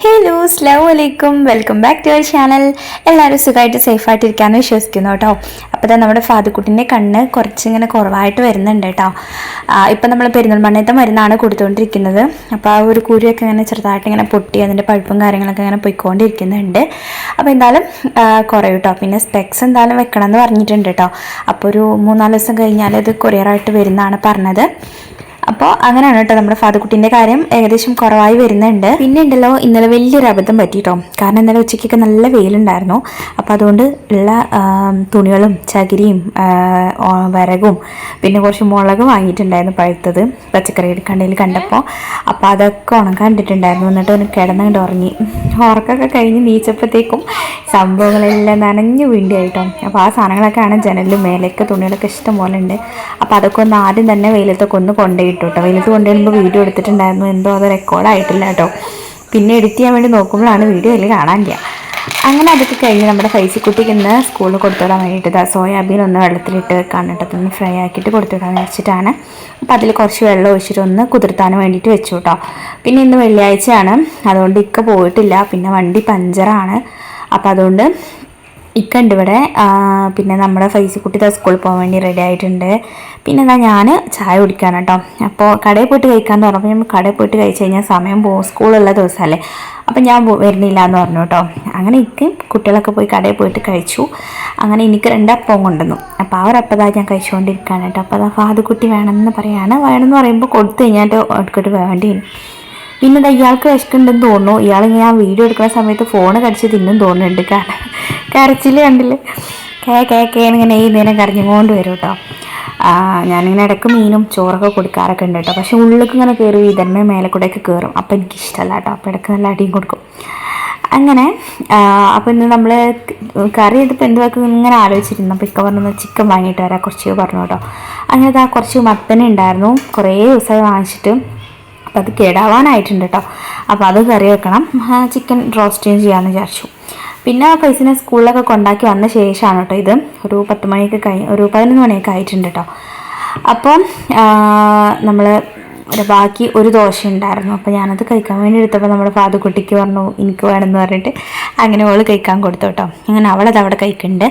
Hello അസ്സലാമു അലൈക്കും, welcome back to our channel. എല്ലാവരും സുഖമായിട്ട് സേഫായിട്ടിരിക്കാമെന്ന് വിശ്വസിക്കുന്നു കേട്ടോ. അപ്പോൾ തന്നെ നമ്മുടെ ഫാദുക്കുട്ടിൻ്റെ കണ്ണ് കുറച്ചിങ്ങനെ കുറവായിട്ട് വരുന്നുണ്ട് കേട്ടോ. ഇപ്പം നമ്മൾ പെരിന്തൽമണ്ണത്തെ മരുന്നാണ് കൊടുത്തുകൊണ്ടിരിക്കുന്നത്. അപ്പോൾ ആ ഒരു കുരുയൊക്കെ ഇങ്ങനെ ചെറുതായിട്ട് ഇങ്ങനെ പൊട്ടി അതിൻ്റെ പഴുപ്പും കാര്യങ്ങളൊക്കെ ഇങ്ങനെ പോയിക്കൊണ്ടിരിക്കുന്നുണ്ട്. അപ്പോൾ എന്തായാലും കുറയും കേട്ടോ. പിന്നെ സ്പെക്സ് എന്തായാലും വെക്കണം എന്ന് പറഞ്ഞിട്ടുണ്ട് കേട്ടോ. അപ്പോൾ ഒരു 3-4 ദിവസം കഴിഞ്ഞാൽ ഇത് കൊറിയറായിട്ട് വരുന്നതാണ് പറഞ്ഞത്. അപ്പോൾ അങ്ങനെയാണ് കേട്ടോ നമ്മുടെ ഫാദുക്കുട്ടിൻ്റെ കാര്യം. ഏകദേശം കുറവായി വരുന്നുണ്ട്. പിന്നെ ഉണ്ടല്ലോ, ഇന്നലെ വലിയൊരു അബദ്ധം പറ്റിയിട്ടോ. കാരണം ഇന്നലെ ഉച്ചയ്ക്കൊക്കെ നല്ല വെയിലുണ്ടായിരുന്നു. അപ്പോൾ അതുകൊണ്ട് ഉള്ള തുണികളും ചകിരിയും വിറകും പിന്നെ കുറച്ച് മുളക് വാങ്ങിയിട്ടുണ്ടായിരുന്നു പഴുത്തത് പച്ചക്കറി കടയിൽ കണ്ടപ്പോൾ. അപ്പോൾ അതൊക്കെ ഉണക്കാണ്ടിട്ടുണ്ടായിരുന്നു. എന്നിട്ട് ഒന്ന് കിടന്നുകൊണ്ട് ഉറങ്ങി. ഉറക്കൊക്കെ കഴിഞ്ഞ് നീച്ചപ്പോഴത്തേക്കും സംഭവങ്ങളെല്ലാം നനഞ്ഞു വീണ്ടിയായിട്ടോ. അപ്പോൾ ആ സാധനങ്ങളൊക്കെയാണ് ജനലിലും മേലേക്ക് തുണികളൊക്കെ ഇഷ്ടം പോലെ ഉണ്ട്. അപ്പോൾ അതൊക്കെ ഒന്ന് ആദ്യം തന്നെ വെയിലത്തൊക്കെ ഒന്ന് കൊണ്ടുപോയിട്ടു കേട്ടോ. വെയിലത്ത് കൊണ്ടുവരുമ്പോൾ വീഡിയോ എടുത്തിട്ടുണ്ടായിരുന്നു, എന്തോ അത് റെക്കോർഡായിട്ടില്ല കേട്ടോ. പിന്നെ എഡിറ്റ് ചെയ്യാൻ വേണ്ടി നോക്കുമ്പോഴാണ് വീഡിയോ അതിൽ കാണാനില്ല. അങ്ങനെ അതൊക്കെ കഴിഞ്ഞ് നമ്മുടെ ഫൈസിക്കുട്ടിക്ക് ഇന്ന് സ്കൂളിൽ കൊടുത്തുവിടാൻ വേണ്ടിയിട്ട് സോയാബീൻ ഒന്ന് വെള്ളത്തിലിട്ട് വെക്കാൻ കേട്ടോ. ഒന്ന് ഫ്രൈ ആക്കിയിട്ട് കൊടുത്തുവിടാൻ വെച്ചിട്ടാണ്. അപ്പോൾ അതിൽ കുറച്ച് വെള്ളം ഒഴിച്ചിട്ട് ഒന്ന് കുതിർത്താൻ വേണ്ടിയിട്ട് വെച്ചു കേട്ടോ. പിന്നെ ഇന്ന് വെള്ളിയാഴ്ചയാണ്, അതുകൊണ്ട് ഇക്ക പോയിട്ടില്ല. പിന്നെ വണ്ടി പഞ്ചറാണ്. അപ്പോൾ അതുകൊണ്ട് ഇക്ക ഉണ്ട് ഇവിടെ. പിന്നെ നമ്മുടെ ഫൈസിക്കുട്ടി സ്കൂളിൽ പോകാൻ വേണ്ടി റെഡി ആയിട്ടുണ്ട്. പിന്നെ എന്താ ഞാൻ ചായ കുടിക്കാൻ കേട്ടോ. അപ്പോൾ കടയിൽ പോയിട്ട് കഴിക്കാമെന്ന് പറഞ്ഞപ്പോൾ നമ്മൾ കടയിൽ പോയിട്ട് കഴിച്ച് കഴിഞ്ഞാൽ സമയം പോകും, സ്കൂളുള്ള ദിവസമല്ലേ. അപ്പം ഞാൻ വരുന്നില്ല എന്ന് പറഞ്ഞു കേട്ടോ. അങ്ങനെ എനിക്ക് കുട്ടികളൊക്കെ പോയി കടയിൽ പോയിട്ട് കഴിച്ചു. അങ്ങനെ എനിക്ക് 2 അപ്പം കൊണ്ടുവന്നു. അപ്പോൾ ആ ഒരു അപ്പം ഞാൻ കഴിച്ചുകൊണ്ടിരിക്കുകയാണ് കേട്ടോ. അപ്പോൾ അതാ ഫാദുക്കുട്ടി വേണമെന്ന് പറയാണ്. വേണമെന്ന് പറയുമ്പോൾ കൊടുത്തു കഴിഞ്ഞാൽ എടുത്തിട്ട് വേണ്ടി. പിന്നെ ഇയാൾക്ക് വിശക്കുന്നുണ്ടെന്ന് തോന്നുന്നു. ഇയാളിങ്ങനെ ഞാൻ വീഡിയോ എടുക്കുന്ന സമയത്ത് ഫോണ് കടിച്ച് തിന്നും തോന്നുന്നുണ്ട്. കാരണം കരച്ചിൽ കണ്ടില്ലേ, കേന്നിങ്ങനെ ഈ നേരം കരഞ്ഞുകൊണ്ട് വരും കേട്ടോ. ഞാനിങ്ങനെ ഇടയ്ക്ക് മീനും ചോറൊക്കെ കൊടുക്കാറൊക്കെ ഉണ്ട് കേട്ടോ. പക്ഷെ ഉള്ളിലേക്ക് ഇങ്ങനെ കയറി ഇതിന്മേ മേലെ കൂടെയൊക്കെ കയറും. അപ്പം എനിക്കിഷ്ടമല്ല കേട്ടോ. അപ്പോൾ ഇടയ്ക്ക് നല്ല അടിയും കൊടുക്കും. അങ്ങനെ അപ്പോൾ ഇന്ന് നമ്മൾ കറി എടുത്ത് എന്തുവാക്കും ഇങ്ങനെ ആലോചിച്ചിരുന്നു. അപ്പോൾ ഇക്ക പറഞ്ഞു ചിക്കൻ വാങ്ങിയിട്ട് വരാം കുറച്ച് പറഞ്ഞു കേട്ടോ. അങ്ങനെ കുറച്ച് മത്തനെ ഉണ്ടായിരുന്നു, കുറേ ദിവസമായി വാങ്ങിച്ചിട്ട്. അപ്പോൾ അത് കേടാവാനായിട്ടുണ്ട് കേട്ടോ. അപ്പോൾ അത് കറി വെക്കണം, ചിക്കൻ റോസ്റ്റും ചെയ്യാമെന്ന് വിചാരിച്ചു. പിന്നെ പൈസനെ സ്കൂളിലൊക്കെ കൊണ്ടാക്കി വന്ന ശേഷമാണ് കേട്ടോ ഇത്. ഒരു 10 മണിയൊക്കെ ഒരു 11 മണിയൊക്കെ ആയിട്ടുണ്ട് കേട്ടോ. അപ്പം നമ്മൾ ബാക്കി ഒരു ദോശ ഉണ്ടായിരുന്നു. അപ്പോൾ ഞാനത് കഴിക്കാൻ വേണ്ടി എടുത്തപ്പോൾ നമ്മുടെ ഫാദുക്കുട്ടിക്ക് പറഞ്ഞു എനിക്ക് വേണമെന്ന് പറഞ്ഞിട്ട് അങ്ങനെ അവൾ കഴിക്കാൻ കൊടുത്തു കേട്ടോ. അങ്ങനെ അവളത് അവിടെ കഴിക്കുന്നുണ്ട്.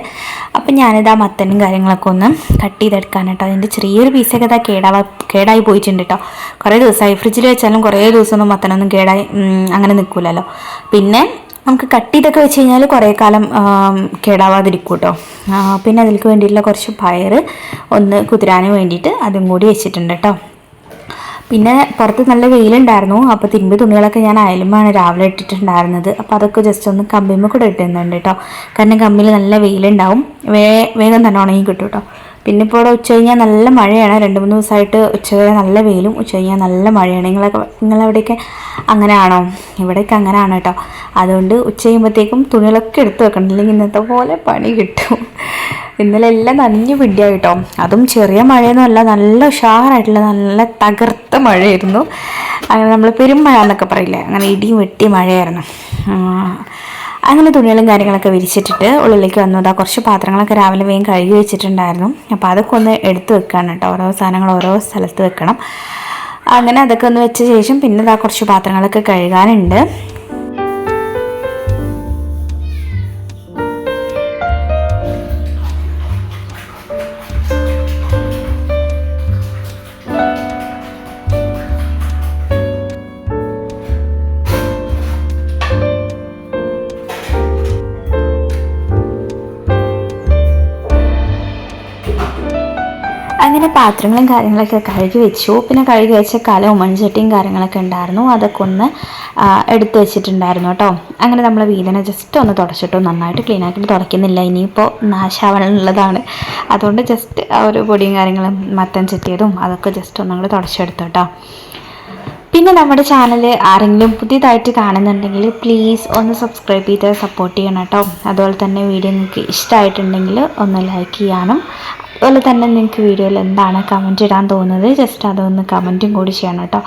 അപ്പം ഞാനിത് ആ മത്തനും കാര്യങ്ങളൊക്കെ ഒന്ന് കട്ട് ചെയ്തെടുക്കാൻ കേട്ടോ. അതിൻ്റെ ചെറിയൊരു പീസൊക്കെ ഇതാ കേടായി പോയിട്ടുണ്ട് കേട്ടോ. കുറേ ദിവസമായി ഫ്രിഡ്ജിൽ വെച്ചാലും കുറേ ദിവസമൊന്നും മത്തനൊന്നും അങ്ങനെ നിൽക്കില്ലല്ലോ. പിന്നെ നമുക്ക് കട്ട് ചെയ്തൊക്കെ വെച്ച് കഴിഞ്ഞാൽ കുറേ കാലം കേടാവാതിരിക്കും കേട്ടോ. പിന്നെ അതിലേക്ക് വേണ്ടിയിട്ടുള്ള കുറച്ച് പയർ ഒന്ന് കുതിരാൻ വേണ്ടിയിട്ട് അതും കൂടി വെച്ചിട്ടുണ്ട് കേട്ടോ. പിന്നെ പുറത്ത് നല്ല വെയിലുണ്ടായിരുന്നു. അപ്പോൾ തിരുമ്പി തുണികളൊക്കെ ഞാൻ അയലുമാണ് രാവിലെ ഇട്ടിട്ടുണ്ടായിരുന്നത്. അപ്പോൾ അതൊക്കെ ജസ്റ്റ് ഒന്ന് കമ്പിമ്മ കൂടെ ഇട്ടുന്നുണ്ട് കേട്ടോ. കാരണം കമ്പിൽ നല്ല വെയിലുണ്ടാവും, വേഗം തന്നെ ഉണങ്ങി കിട്ടും കേട്ടോ. പിന്നെ ഇപ്പോൾ ഇവിടെ ഉച്ച കഴിഞ്ഞാൽ നല്ല മഴയാണ്. 2-3 ദിവസമായിട്ട് ഉച്ചവരെ നല്ല വെയിലും ഉച്ച കഴിഞ്ഞാൽ നല്ല മഴയാണ്. നിങ്ങളെവിടെയൊക്കെ അങ്ങനെയാണോ? ഇവിടെയൊക്കെ അങ്ങനെയാണ് കേട്ടോ. അതുകൊണ്ട് ഉച്ച കഴിയുമ്പോഴത്തേക്കും തുണികളൊക്കെ എടുത്ത് വെക്കണം, ഇല്ലെങ്കിൽ ഇന്നത്തെ പോലെ പണി കിട്ടും. ഇന്നലെ എല്ലാം നനഞ്ഞു പിടിയാ കേട്ടോ. അതും ചെറിയ മഴയൊന്നും അല്ല, നല്ല ഉഷാറായിട്ടുള്ള നല്ല തകർത്ത മഴയായിരുന്നു. അങ്ങനെ നമ്മൾ പെരുമഴ എന്നൊക്കെ പറയില്ലേ, അങ്ങനെ ഇടിയും വെട്ടി മഴയായിരുന്നു. അങ്ങനെ തുണികളും കാര്യങ്ങളൊക്കെ വിരിച്ചിട്ടിട്ട് ഉള്ളിലേക്ക് വന്നതാ. കുറച്ച് പാത്രങ്ങളൊക്കെ രാവിലെ വേഗം കഴുകി വെച്ചിട്ടുണ്ടായിരുന്നു. അപ്പോൾ അതൊക്കെ ഒന്ന് എടുത്ത് വെക്കണം കേട്ടോ. ഓരോ സാധനങ്ങൾ ഓരോ സ്ഥലത്ത് വെക്കണം. അങ്ങനെ അതൊക്കെ ഒന്ന് വെച്ച ശേഷം പിന്നെ ഇതാ കുറച്ച് പാത്രങ്ങളൊക്കെ കഴുകാനുണ്ട്. അങ്ങനെ പാത്രങ്ങളും കാര്യങ്ങളൊക്കെ കഴുകി വെച്ചു. പിന്നെ കഴുകി വെച്ച കലവും മൺചട്ടിയും കാര്യങ്ങളൊക്കെ ഉണ്ടായിരുന്നു, അതൊക്കെ ഒന്ന് എടുത്തു വെച്ചിട്ടുണ്ടായിരുന്നു കേട്ടോ. അങ്ങനെ നമ്മൾ വീടിനെ ജസ്റ്റ് ഒന്ന് തുടച്ചിട്ടു. നന്നായിട്ട് ക്ലീൻ ആക്കിയിട്ട് തുടയ്ക്കുന്നില്ല, ഇനിയിപ്പോൾ നാശാവാനുള്ളതാണ്. അതുകൊണ്ട് ജസ്റ്റ് ആ ഒരു പൊടിയും കാര്യങ്ങളും മത്തൻ ചെത്തിയതും അതൊക്കെ ജസ്റ്റ് ഒന്നും തുടച്ചെടുത്തു കേട്ടോ. പിന്നെ നമ്മുടെ ചാനൽ ആരെങ്കിലും പുതിയതായിട്ട് കാണുന്നുണ്ടെങ്കിൽ പ്ലീസ് ഒന്ന് സബ്സ്ക്രൈബ് ചെയ്ത് സപ്പോർട്ട് ചെയ്യണം കേട്ടോ. അതുപോലെ തന്നെ വീഡിയോ നിങ്ങൾക്ക് ഇഷ്ടമായിട്ടുണ്ടെങ്കിൽ ഒന്ന് ലൈക്ക് ചെയ്യാനും, അതുപോലെ തന്നെ നിങ്ങൾക്ക് വീഡിയോയിൽ എന്താണ് കമൻറ്റ് ഇടാൻ തോന്നുന്നത് ജസ്റ്റ് അതൊന്ന് കമൻറ്റും കൂടി ചെയ്യണം കേട്ടോ.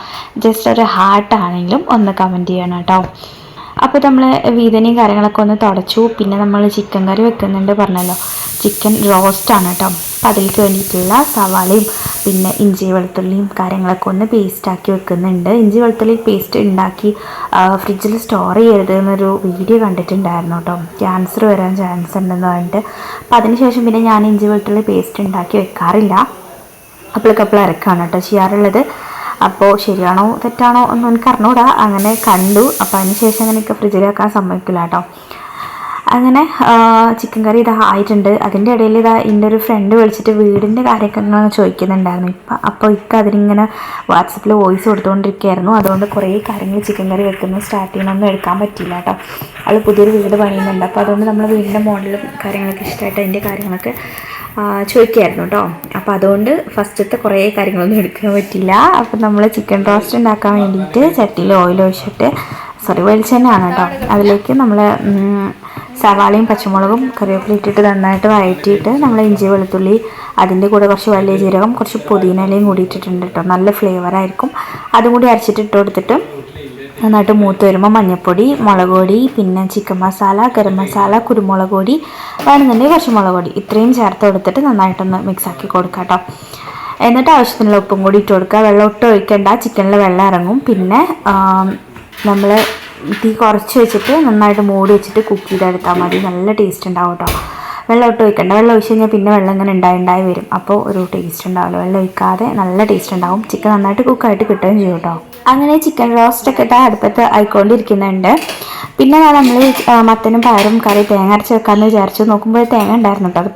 ജസ്റ്റ് ഒരു ഹാർട്ടാണെങ്കിലും ഒന്ന് കമൻറ്റ് ചെയ്യണം കേട്ടോ. അപ്പോൾ നമ്മൾ വീതനയും കാര്യങ്ങളൊക്കെ ഒന്ന് തുടച്ചു. പിന്നെ നമ്മൾ ചിക്കൻ കറി വെക്കുന്നുണ്ട് പറഞ്ഞല്ലോ, ചിക്കൻ റോസ്റ്റാണ് കേട്ടോ. അപ്പോൾ അതിലേക്ക് വേണ്ടിയിട്ടുള്ള സവാളയും പിന്നെ ഇഞ്ചി വെളുത്തുള്ളിയും കാര്യങ്ങളൊക്കെ ഒന്ന് പേസ്റ്റാക്കി വെക്കുന്നുണ്ട്. ഇഞ്ചി വെളുത്തുള്ളി പേസ്റ്റ് ഉണ്ടാക്കി ഫ്രിഡ്ജിൽ സ്റ്റോർ ചെയ്യരുത് എന്നൊരു വീഡിയോ കണ്ടിട്ടുണ്ടായിരുന്നു കേട്ടോ, ക്യാൻസർ വരാൻ ചാൻസ് ഉണ്ടെന്ന് പറഞ്ഞിട്ട്. അപ്പോൾ അതിനുശേഷം പിന്നെ ഞാൻ ഇഞ്ചി വെളുത്തുള്ളി പേസ്റ്റ് ഉണ്ടാക്കി വെക്കാറില്ല, അപ്പോഴേക്കപ്പോൾ ഇറക്കാണ് കേട്ടോ ചെയ്യാറുള്ളത്. അപ്പോൾ ശരിയാണോ തെറ്റാണോ ഒന്നും എനിക്ക് അറിഞ്ഞൂടാ, അങ്ങനെ കണ്ടു. അപ്പോൾ അതിന് ശേഷം അങ്ങനെയൊക്കെ ഫ്രിഡ്ജിൽ വെക്കാൻ സമ്മതിക്കില്ല കേട്ടോ. അങ്ങനെ ചിക്കൻ കറി ഇതാ ആയിട്ടുണ്ട്. അതിൻ്റെ ഇടയിൽ ഇതാ എൻ്റെ ഒരു ഫ്രണ്ട് വിളിച്ചിട്ട് വീടിൻ്റെ കാര്യമൊക്കെ ഇങ്ങനെ ചോദിക്കുന്നുണ്ടായിരുന്നു. അപ്പോൾ അതിനിങ്ങനെ വാട്സപ്പിൽ വോയിസ് കൊടുത്തുകൊണ്ടിരിക്കുകയായിരുന്നു. അതുകൊണ്ട് കുറേ കാര്യങ്ങൾ ചിക്കൻ കറി വെക്കുന്നത് സ്റ്റാർട്ട് ചെയ്യണമെന്നും എടുക്കാൻ പറ്റിയില്ല കേട്ടോ. അവൾ പുതിയൊരു വീട് പണിയുന്നുണ്ട്. അപ്പോൾ അതുകൊണ്ട് നമ്മൾ വീടിൻ്റെ മോഡലും കാര്യങ്ങളൊക്കെ ഇഷ്ടമായിട്ട് അതിൻ്റെ കാര്യങ്ങളൊക്കെ ചോദിക്കുമായിരുന്നു കേട്ടോ. അപ്പോൾ അതുകൊണ്ട് ഫസ്റ്റത്തെ കുറേ കാര്യങ്ങളൊന്നും എടുക്കാൻ പറ്റില്ല. അപ്പോൾ നമ്മൾ ചിക്കൻ റോസ്റ്റ് ഉണ്ടാക്കാൻ വേണ്ടിയിട്ട് ചട്ടിയിൽ ഓയിൽ ഒഴിച്ചിട്ട് വെളിച്ചെണ്ണയാണ് കേട്ടോ, അതിലേക്ക് നമ്മൾ സവാളയും പച്ചമുളകും കറിവേപ്പില ഇട്ടിട്ട് നന്നായിട്ട് വഴറ്റിയിട്ട് നമ്മൾ ഇഞ്ചി വെളുത്തുള്ളി, അതിൻ്റെ കൂടെ കുറച്ച് വലിയ ജീരകം, കുറച്ച് പുതിനയിലയും കൂടി ഇട്ടിട്ടുണ്ട് കേട്ടോ. നല്ല ഫ്ലേവറായിരിക്കും. അതും കൂടി അരച്ചിട്ട് ഇട്ട് കൊടുത്തിട്ട് നന്നായിട്ട് മൂത്ത് വരുമ്പോൾ മഞ്ഞൾപ്പൊടി, മുളക് പൊടി, പിന്നെ ചിക്കൻ മസാല, ഗരം മസാല, കുരുമുളക് പൊടി, വേണമെന്നുണ്ടെങ്കിൽ കുറച്ച് മുളക് പൊടി, ഇത്രയും ചേർത്ത് കൊടുത്തിട്ട് നന്നായിട്ടൊന്ന് മിക്സാക്കി കൊടുക്കുക കേട്ടോ. എന്നിട്ട് ആവശ്യത്തിനുള്ള ഉപ്പും കൂടി ഇട്ട് കൊടുക്കുക. വെള്ളം ഒട്ടും ഒഴിക്കേണ്ട, ചിക്കനിൽ വെള്ളം ഇറങ്ങും. പിന്നെ നമ്മൾ തീ കുറച്ച് വെച്ചിട്ട് നന്നായിട്ട് മൂടി വെച്ചിട്ട് കുക്ക് ചെയ്തെടുത്താൽ മതി. നല്ല ടേസ്റ്റ് ഉണ്ടാവും കേട്ടോ. വെള്ളം ഒട്ടും ഒഴിക്കണ്ട. വെള്ളം ഒഴിച്ച് കഴിഞ്ഞാൽ പിന്നെ വെള്ളം ഇങ്ങനെ ഉണ്ടായി വരും, അപ്പോൾ ഒരു ടേസ്റ്റ് ഉണ്ടാവില്ല. വെള്ളം ഒഴിക്കാതെ നല്ല ടേസ്റ്റ് ഉണ്ടാവും. ചിക്കൻ നന്നായിട്ട് കുക്കായിട്ട് കിട്ടുകയും ചെയ്യും കേട്ടോ. അങ്ങനെ ചിക്കൻ റോസ്റ്റൊക്കെ ഇട്ടാൽ അടുപ്പത്ത് ആയിക്കൊണ്ടിരിക്കുന്നുണ്ട്. പിന്നെ നമ്മൾ മത്തനും പയറും കറി തേങ്ങ അരച്ച് വെക്കാമെന്ന് വിചാരിച്ചു. നോക്കുമ്പോൾ തേങ്ങ ഉണ്ടായിരുന്നു കേട്ടോ. അത്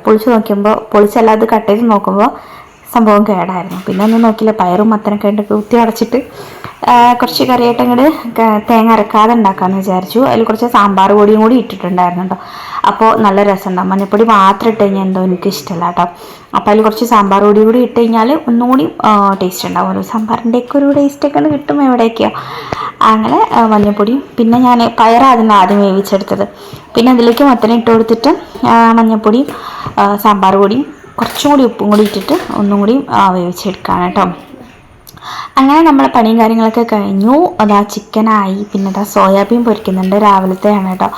പൊളിച്ചല്ലാതെ കട്ട് ചെയ്ത് നോക്കുമ്പോൾ സംഭവം കേടായിരുന്നു. പിന്നെ ഒന്നും നോക്കില്ല, പയറും മത്തനൊക്കെ ഉണ്ട് കുത്തി അടച്ചിട്ട് കുറച്ച് കറിയായിട്ട് അങ്ങോട്ട് തേങ്ങ അരക്കാതെ ഉണ്ടാക്കാമെന്ന് വിചാരിച്ചു. അതിൽ കുറച്ച് സാമ്പാർ പൊടിയും കൂടി ഇട്ടിട്ടുണ്ടായിരുന്നു കേട്ടോ. അപ്പോൾ നല്ല രസമുണ്ടാവും. മഞ്ഞൾപ്പൊടി മാത്രം ഇട്ട് കഴിഞ്ഞാൽ എന്തോ എനിക്ക് ഇഷ്ടമല്ല കേട്ടോ. അപ്പോൾ അതിൽ കുറച്ച് സാമ്പാർ പൊടി കൂടി ഇട്ട് കഴിഞ്ഞാൽ ഒന്നുകൂടി ടേസ്റ്റ് ഉണ്ടാവും. ഒരു സാമ്പാറിൻ്റെയൊക്കെ ഒരു ടേസ്റ്റൊക്കെ കിട്ടും എവിടെയൊക്കെയോ. അങ്ങനെ മഞ്ഞൾപ്പൊടിയും പിന്നെ ഞാൻ പയറായിരുന്നു ആദ്യം വേവിച്ചെടുത്തത്. പിന്നെ അതിലേക്ക് മത്തനെ ഇട്ട് കൊടുത്തിട്ട് മഞ്ഞൾപ്പൊടിയും സാമ്പാർ പൊടിയും കുറച്ചും കൂടി ഉപ്പും കൂടി ഇട്ടിട്ട് ഒന്നും കൂടി വേവിച്ചെടുക്കാം കേട്ടോ. അങ്ങനെ നമ്മൾ പണിയും കാര്യങ്ങളൊക്കെ കഴിഞ്ഞു. അതാ ചിക്കനായി. പിന്നെ അതാ സോയാബീൻ പൊരിക്കുന്നുണ്ട്, രാവിലത്തെയാണ് കേട്ടോ.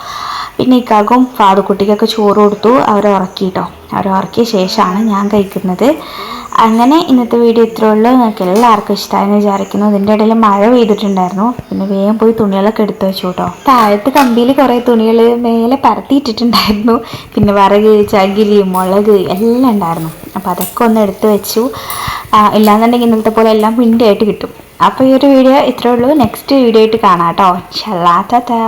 പിന്നെ ഇക്കാക്കും ഫാദുക്കുട്ടിക്കൊക്കെ ചോറ് കൊടുത്തു, അവരെ ഉറക്കി കേട്ടോ. അവരെ ഉറക്കിയ ശേഷമാണ് ഞാൻ കഴിക്കുന്നത്. അങ്ങനെ ഇന്നത്തെ വീഡിയോ ഇത്രയേ ഉള്ളൂ. നിങ്ങൾക്ക് എല്ലാവർക്കും ഇഷ്ടമായെന്ന് വിചാരിക്കുന്നു. ഇതിൻ്റെ ഇടയിൽ മഴ പെയ്തിട്ടുണ്ടായിരുന്നു. പിന്നെ വേഗം പോയി തുണികളൊക്കെ എടുത്ത് വെച്ചു കേട്ടോ. താഴത്ത് കമ്പിയിൽ കുറേ തുണികൾ മേലെ പരത്തിയിട്ടിട്ടുണ്ടായിരുന്നു. പിന്നെ വിറക്, ചകിരി, മുളക് എല്ലാം ഉണ്ടായിരുന്നു. അപ്പോൾ അതൊക്കെ ഒന്ന് എടുത്ത് വെച്ചു. ഇല്ലാന്നുണ്ടെങ്കിൽ ഇന്നത്തെ പോലെ എല്ലാം പിണ്ടിയായിട്ട് കിട്ടും. അപ്പോൾ ഈ ഒരു വീഡിയോ ഇത്രയേ ഉള്ളൂ. നെക്സ്റ്റ് വീഡിയോ ആയിട്ട് കാണാം കേട്ടോ. ഇൻഷാല്ലാ. ടാറ്റാ.